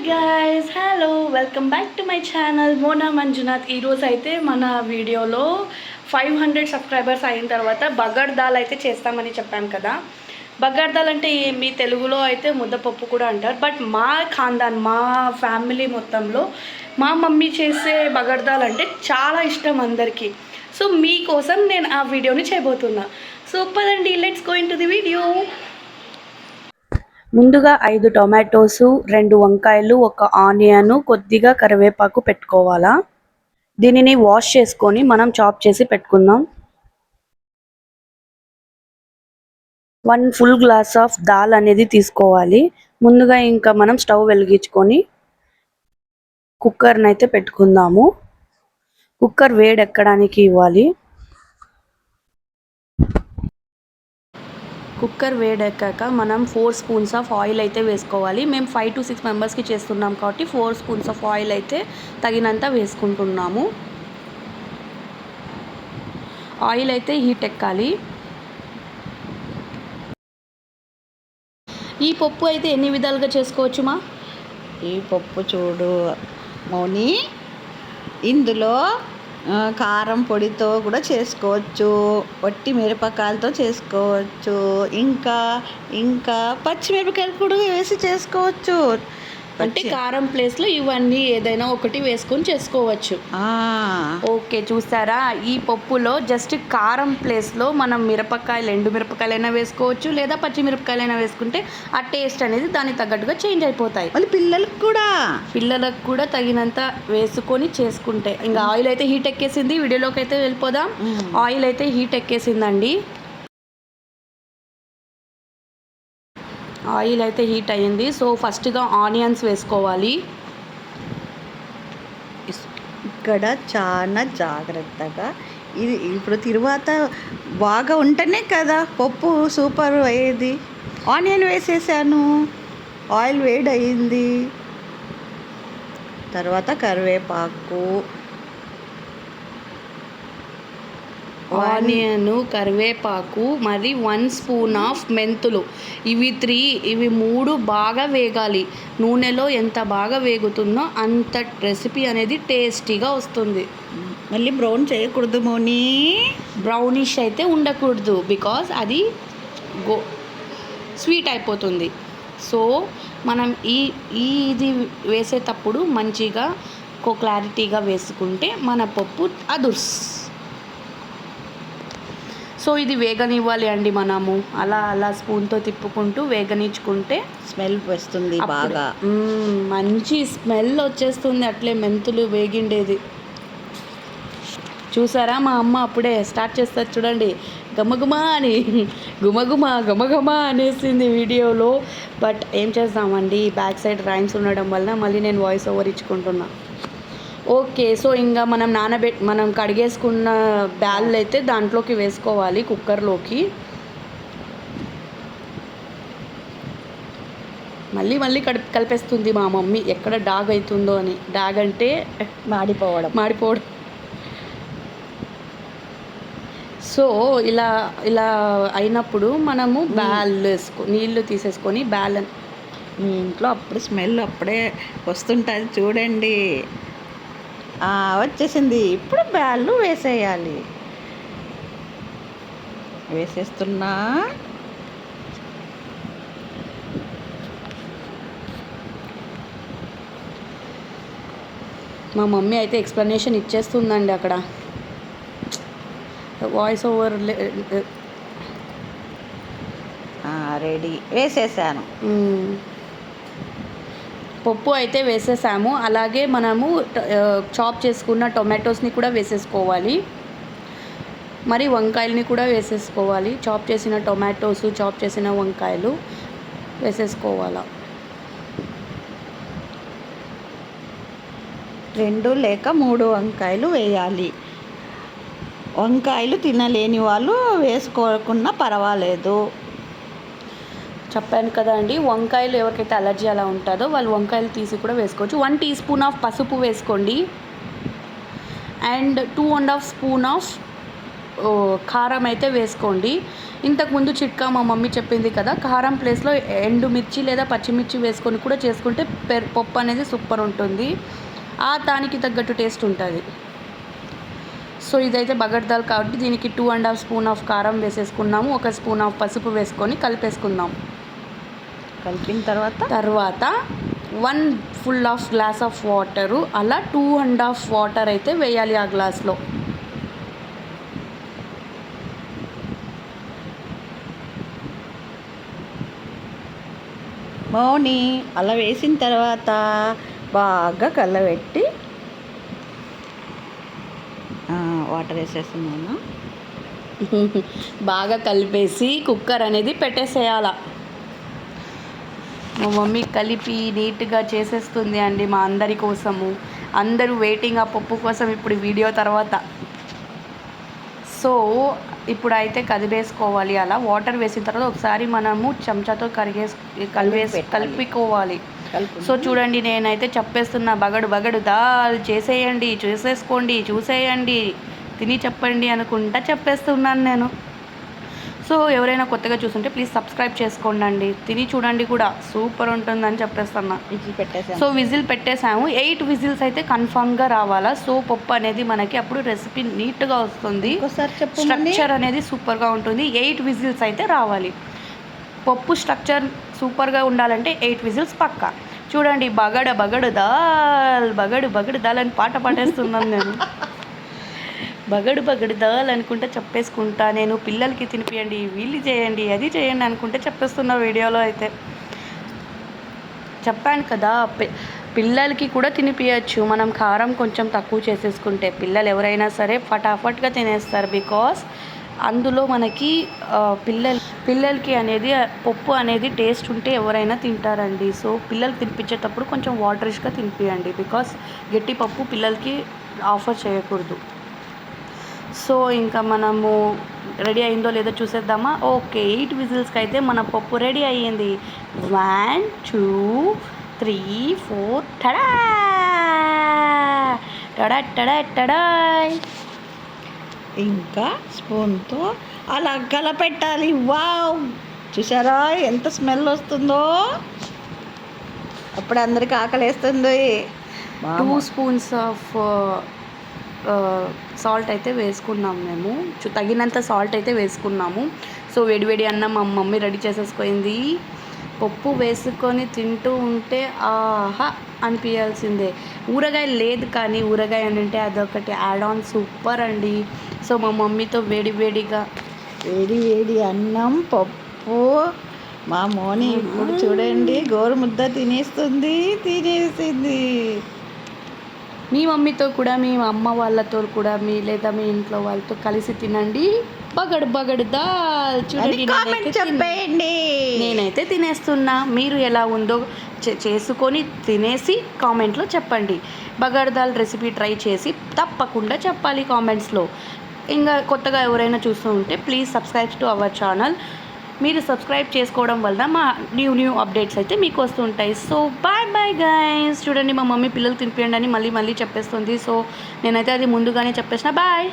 Guys, hello, welcome back to my channel Mona Manjunath. ఈరోజు అయితే మన వీడియోలో 500 సబ్స్క్రైబర్స్ అయిన తర్వాత బగర్ దాల్ అయితే చేస్తామని చెప్పాను కదా. బగర్ దాల్ అంటే మీ తెలుగులో అయితే ముద్దపప్పు కూడా అంటారు. బట్ మా ఖాందాన్, మా ఫ్యామిలీ మొత్తంలో మా మమ్మీ చేసే బగర్ దాల్ అంటే చాలా ఇష్టం అందరికీ. సో మీకోసం నేను ఆ వీడియోని చేయబోతున్నా. సో పదండి, let's go in to the video. ముందుగా 5 టొమాటోసు, 2 వంకాయలు, 1 ఆనియన్, కొద్దిగా కరివేపాకు పెట్టుకోవాలా. దీనిని వాష్ చేసుకొని మనం చాప్ చేసి పెట్టుకుందాం. 1 ఫుల్ గ్లాస్ ఆఫ్ దాల్ అనేది తీసుకోవాలి. ముందుగా ఇంకా మనం స్టవ్ వెలిగించుకొని కుక్కర్ని అయితే పెట్టుకుందాము. కుక్కర్ వేడెక్కడానికి ఇవ్వాలి. కుక్కర్ వేడెక్కాక మనం 4 స్పూన్స్ ఆఫ్ ఆయిల్ అయితే వేసుకోవాలి. మేము 5 to 6 మెంబర్స్కి చేస్తున్నాం కాబట్టి 4 స్పూన్స్ ఆఫ్ ఆయిల్ అయితే తగినంత వేసుకుంటున్నాము. ఆయిల్ అయితే హీట్ ఎక్కాలి. ఈ పప్పు అయితే ఎన్ని విధాలుగా చేసుకోవచ్చు మా? ఈ పప్పు చూడు మౌని, ఇందులో కారం పొడితో కూడా చేసుకోవచ్చు, వట్టి మిరపకాయలతో చేసుకోవచ్చు, ఇంకా ఇంకా పచ్చిమిరపకాయలు కూడా వేసి చేసుకోవచ్చు. అంటే కారం ప్లేస్లో ఇవన్నీ ఏదైనా ఒకటి వేసుకొని చేసుకోవచ్చు. ఓకే, చూసారా, ఈ పప్పులో జస్ట్ కారం ప్లేస్లో మనం మిరపకాయలు, ఎండు మిరపకాయలైనా వేసుకోవచ్చు, లేదా పచ్చిమిరపకాయలైనా వేసుకుంటే ఆ టేస్ట్ అనేది దానికి తగ్గట్టుగా చేంజ్ అయిపోతాయి. మళ్ళీ పిల్లలకు కూడా తగినంత వేసుకొని చేసుకుంటే. ఇంకా ఆయిల్ అయితే హీట్ ఎక్కేసింది. వీడియోలోకి అయితే వెళ్ళిపోదాం. ఆయిల్ అయితే హీట్ ఎక్కేసిందండి. ఆయిల్ అయితే హీట్ అయ్యింది. సో ఫస్ట్గా ఆనియన్స్ వేసుకోవాలి. ఇక్కడ చాలా జాగ్రత్తగా ఇది ఇప్పుడు తరువాత బాగా ఉంటేనే కదా పప్పు సూపర్ అయ్యేది. ఆనియన్ వేసేసాను, ఆయిల్ వేడి అయ్యింది. తర్వాత కరివేపాకు, ఆనియన్, కరివేపాకు, మరి 1 స్పూన్ ఆఫ్ మెంతులు. ఇవి 3 బాగా వేగాలి. నూనెలో ఎంత బాగా వేగుతుందో అంత రెసిపీ అనేది టేస్టీగా వస్తుంది. మళ్ళీ బ్రౌన్ చేయకూడదు మోని, బ్రౌనిష్ అయితే ఉండకూడదు, బికాజ్ అది స్వీట్ అయిపోతుంది. సో మనం ఇది వేసేటప్పుడు మంచిగా క్లారిటీగా వేసుకుంటే మన పప్పు అదుర్స్. సో ఇది వేగనివ్వాలి అండి. మనము అలా స్పూన్తో తిప్పుకుంటూ వేగనిచ్చుకుంటే స్మెల్ వస్తుంది, బాగా మంచి స్మెల్ వచ్చేస్తుంది. అట్లే మెంతులు వేగిండేది చూసారా, మా అమ్మ అప్పుడే స్టార్ట్ చేస్తారు చూడండి, గమగమా అని, గమగమా అనేసింది వీడియోలో. బట్ ఏం చేస్తామండి, బ్యాక్ సైడ్ రైమ్స్ ఉండడం వల్ల మళ్ళీ నేను వాయిస్ ఓవర్ ఇచ్చుకుంటున్నా. ఓకే, సో ఇంకా మనం కడిగేసుకున్న బ్యాళ్ళు అయితే దాంట్లోకి వేసుకోవాలి, కుక్కర్లోకి. మళ్ళీ కలిపేస్తుంది మా మమ్మీ, ఎక్కడ డాగ్ అవుతుందో అని. డాగ్ అంటే మాడిపోవడం. సో ఇలా అయినప్పుడు మనము నీళ్ళు తీసేసుకొని మీ ఇంట్లో అప్పుడు స్మెల్ అప్పుడే వస్తుంటుంది చూడండి. వచ్చేసింది. ఇప్పుడు బ్యాళ్ళు వేసేయాలి. వేసేస్తున్నా. మా మమ్మీ అయితే ఎక్స్ప్లెనేషన్ ఇచ్చేస్తుందండి అక్కడ, వాయిస్ ఓవర్. రెడీ, వేసేసాను. పప్పు అయితే వేసేసాము. అలాగే మనము చాప్ చేసుకున్న టొమాటోస్ని కూడా వేసేసుకోవాలి. మరి వంకాయలని కూడా వేసేసుకోవాలి. చాప్ చేసిన టొమాటోస్, చాప్ చేసిన వంకాయలు వేసేసుకోవాలా. 2 లేక 3 వంకాయలు వేయాలి. వంకాయలు తినలేని వాళ్ళు వేసుకోకుండా పర్వాలేదు. చెప్పాను కదా అండి, వంకాయలు ఎవరికైతే అలర్జీ అలా ఉంటుందో వాళ్ళు వంకాయలు తీసి కూడా వేసుకోవచ్చు. 1 టీ స్పూన్ ఆఫ్ పసుపు వేసుకోండి. అండ్ 2.5 స్పూన్ ఆఫ్ కారం అయితే వేసుకోండి. ఇంతకుముందు చిట్కా మా మమ్మీ చెప్పింది కదా, కారం ప్లేస్లో ఎండుమిర్చి లేదా పచ్చిమిర్చి వేసుకొని కూడా చేసుకుంటే పప్పు అనేది సూపర్ ఉంటుంది. దానికి తగ్గట్టు టేస్ట్ ఉంటుంది. సో ఇదైతే బగర్ దాల్ కాబట్టి దీనికి 2.5 స్పూన్ ఆఫ్ కారం వేసేసుకున్నాము. 1 స్పూన్ ఆఫ్ పసుపు వేసుకొని కలిపేసుకుందాం. కలిపిన తర్వాత 1 full of glass of water, అలా 2.5 వాటర్ అయితే వేయాలి ఆ గ్లాస్లో. మౌని అలా వేసిన తర్వాత బాగా కలబెట్టి వాటర్ వేసేస్తున్నాను. బాగా కలిపేసి కుక్కర్ అనేది పెట్టేసేయాల. మా మమ్మీ కలిపి నీట్గా చేసేస్తుంది అండి మా అందరి కోసము. అందరూ వెయిటింగ్ ఆ పప్పు కోసం ఇప్పుడు వీడియో తర్వాత. సో ఇప్పుడైతే కదిపేసుకోవాలి. అలా వాటర్ వేసిన తర్వాత ఒకసారి మనము చెంచాతో కలుపుకోవాలి. సో చూడండి, నేనైతే చెప్పేస్తున్నా, బగడు దాల్ చేసేయండి, చూసేయండి, తిని చెప్పండి అనుకుంటా చెప్పేస్తున్నాను నేను. సో ఎవరైనా కొత్తగా చూస్తుంటే ప్లీజ్ సబ్స్క్రైబ్ చేసుకోండి, తిని చూడండి కూడా, సూపర్ ఉంటుందని చెప్పేస్తున్నా. సో విజిల్ పెట్టేసాము. 8 విజిల్స్ అయితే కన్ఫామ్గా రావాలా. సో పప్పు అనేది మనకి అప్పుడు రెసిపీ నీట్గా వస్తుంది, స్ట్రక్చర్ అనేది సూపర్గా ఉంటుంది. 8 విజిల్స్ అయితే రావాలి. పప్పు స్ట్రక్చర్ సూపర్గా ఉండాలంటే 8 విజిల్స్ పక్కా. చూడండి, బగడు దాల్ అని పాట పాడేస్తున్నాను నేను. బగడు దాల్ అనుకుంటే చెప్పేసుకుంటా నేను. పిల్లలకి తినిపియండి, వీళ్ళు చేయండి, అది చేయండి అనుకుంటే చెప్పేస్తున్నా వీడియోలో అయితే. చెప్పాను కదా, పిల్లలకి కూడా తినిపించచ్చు మనం కారం కొంచెం తక్కువ చేసేసుకుంటే. పిల్లలు ఎవరైనా సరే ఫటాఫట్గా తినేస్తారు. బికాస్ అందులో మనకి పిల్లలకి అనేది పప్పు అనేది టేస్ట్ ఉంటే ఎవరైనా తింటారండి. సో పిల్లలకి తినిపించేటప్పుడు కొంచెం వాటరిష్గా తినిపియండి. బికాస్ గట్టి పప్పు పిల్లలకి ఆఫర్ చేయకూడదు. సో ఇంకా మనము రెడీ అయిందో లేదో చూసేద్దామా. ఓకే, 8 విజిల్స్కి అయితే మన పప్పు రెడీ అయ్యింది. 1 2 3 4 టడా. ఇంకా స్పూన్తో అలా కలపెట్టాలి. వావ్, చూసారా ఎంత స్మెల్ వస్తుందో. అప్పుడు అందరికి ఆకలేస్తుంది. 2 స్పూన్స్ ఆఫ్ సాల్ట్ అయితే వేసుకున్నాము మేము. తగినంత సాల్ట్ అయితే వేసుకున్నాము. సో వేడివేడి అన్నం మా మమ్మీ రెడీ చేసేసుకుంది. పప్పు వేసుకొని తింటూ ఉంటే ఆహా అనిపించాల్సిందే. ఊరగాయ లేదు కానీ ఊరగాయ అంటే అదొకటి యాడ్ ఆన్ సూపర్ అండి. సో మా మమ్మీతో వేడి అన్నం పప్పు మా మోని ఇప్పుడు చూడండి గోరుముద్ద తినేసింది. మీ మమ్మీతో కూడా, మీ అమ్మ వాళ్ళతో కూడా, లేదా మీ ఇంట్లో వాళ్ళతో కలిసి తినండి. బగడు దాల్. చూడండి, చెప్పండి. నేనైతే తినేస్తున్నా. మీరు ఎలా ఉందో చేసుకొని తినేసి కామెంట్లో చెప్పండి. బగర్ దాల్ రెసిపీ ట్రై చేసి తప్పకుండా చెప్పాలి కామెంట్స్లో. ఇంకా కొత్తగా ఎవరైనా చూస్తూ ఉంటే please subscribe to our channel. మీరు సబ్స్క్రైబ్ చేసుకోవడం వల్ల మా న్యూ అప్డేట్స్ అయితే మీకు వస్తుంటాయి. So bye guys. చూడండి, మా మమ్మీ పిల్లలు తినిపియండి అని మళ్ళీ చెప్పేస్తుంది. సో నేనైతే అది ముందుగానే చెప్పేసిన. బాయ్.